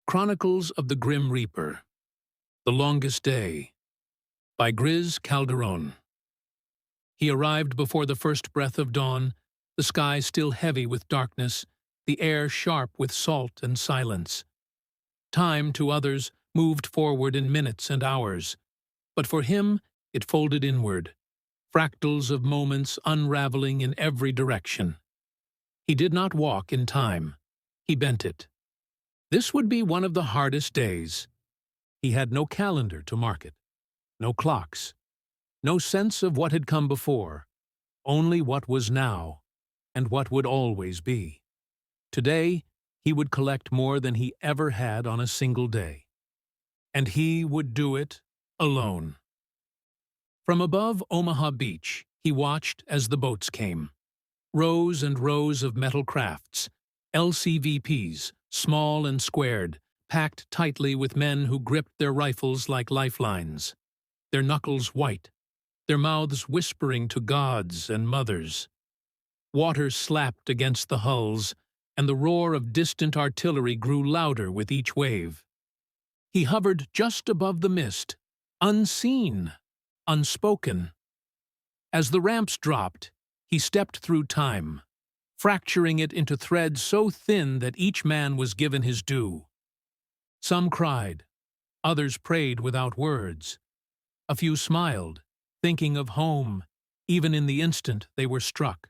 Chronicles of the Grim Reaper, The Longest Day, by Griz, Calderon. He arrived before the first breath of dawn, the sky still heavy with darkness, the air sharp with salt and silence. Time, to others, moved forward in minutes and hours, but for him it folded inward, fractals of moments unraveling in every direction. He did not walk in time, he bent it. This would be one of the hardest days. He had no calendar to mark it, no clocks, no sense of what had come before, only what was now and what would always be. Today, he would collect more than he ever had on a single day. And he would do it alone. From above Omaha Beach, he watched as the boats came. Rows and rows of metal crafts, LCVPs, small and squared, packed tightly with men who gripped their rifles like lifelines, their knuckles white, their mouths whispering to gods and mothers. Water slapped against the hulls, and the roar of distant artillery grew louder with each wave. He hovered just above the mist, unseen, unspoken. As the ramps dropped, he stepped through time, fracturing it into threads so thin that each man was given his due. Some cried, others prayed without words. A few smiled, thinking of home, even in the instant they were struck.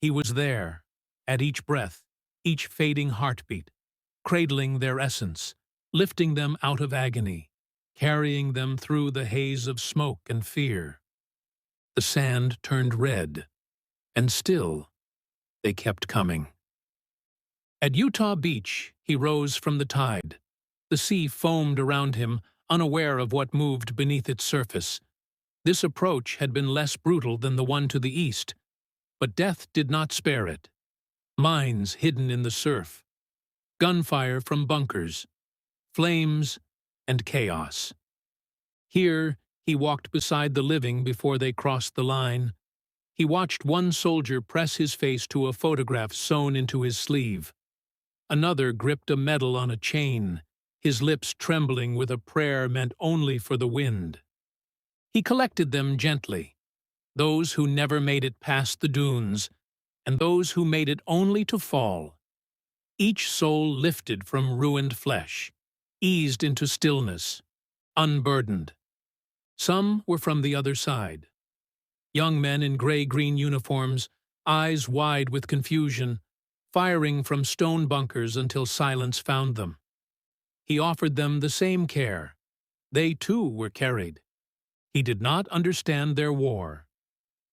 He was there, at each breath, each fading heartbeat, cradling their essence, lifting them out of agony, carrying them through the haze of smoke and fear. The sand turned red, and still they kept coming. At Utah Beach, he rose from the tide. The sea foamed around him, unaware of what moved beneath its surface. This approach had been less brutal than the one to the east, but death did not spare it. Mines hidden in the surf, gunfire from bunkers, flames and chaos. Here, he walked beside the living before they crossed the line. He watched one soldier press his face to a photograph sewn into his sleeve. Another gripped a medal on a chain, his lips trembling with a prayer meant only for the wind. He collected them gently, those who never made it past the dunes, and those who made it only to fall. Each soul lifted from ruined flesh, eased into stillness, unburdened. Some were from the other side. Young men in gray-green uniforms, eyes wide with confusion, firing from stone bunkers until silence found them. He offered them the same care. They too were carried. He did not understand their war.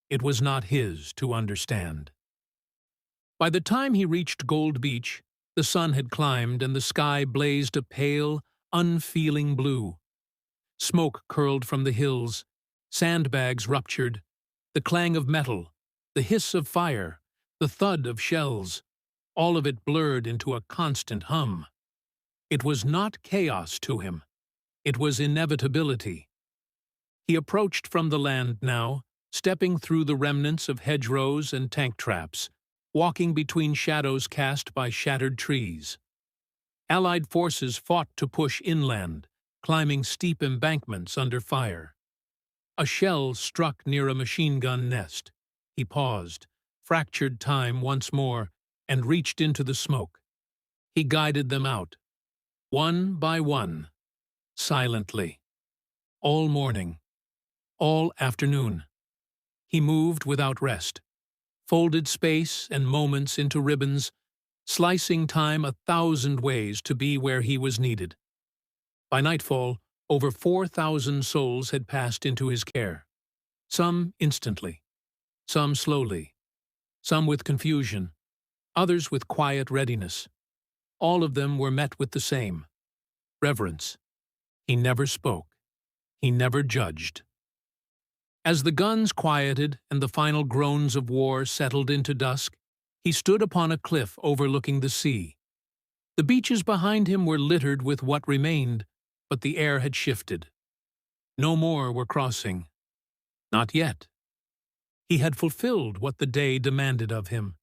It was not his to understand. By the time he reached Gold Beach, the sun had climbed and the sky blazed a pale, unfeeling blue. Smoke curled from the hills, sandbags ruptured, the clang of metal, the hiss of fire, the thud of shells, all of it blurred into a constant hum. It was not chaos to him. It was inevitability. He approached from the land now, stepping through the remnants of hedgerows and tank traps, walking between shadows cast by shattered trees. Allied forces fought to push inland, climbing steep embankments under fire. A shell struck near a machine gun nest. He paused, fractured time once more, and reached into the smoke. He guided them out, one by one, silently. All morning, all afternoon. He moved without rest, folded space and moments into ribbons, slicing time 1,000 ways to be where he was needed. By nightfall, over 4,000 souls had passed into his care. Some instantly, some slowly, some with confusion, others with quiet readiness. All of them were met with the same reverence. He never spoke. He never judged. As the guns quieted and the final groans of war settled into dusk, he stood upon a cliff overlooking the sea. The beaches behind him were littered with what remained, but the air had shifted. No more were crossing. Not yet. He had fulfilled what the day demanded of him.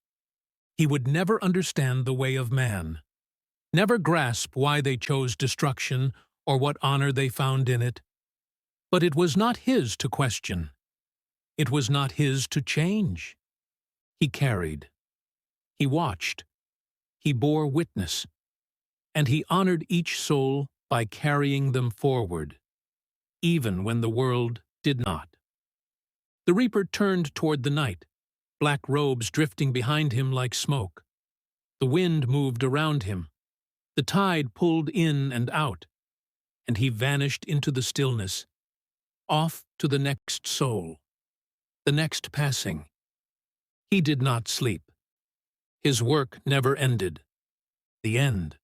He would never understand the way of man. never grasp why they chose destruction or what honor they found in it. But it was not his to question. It was not his to change. He carried. He watched. He bore witness. And he honored each soul by carrying them forward, even when the world did not. The reaper turned toward the night, black robes drifting behind him like smoke. The wind moved around him. The tide pulled in and out, and he vanished into the stillness, off to the next soul, the next passing. He did not sleep. His work never ended. The end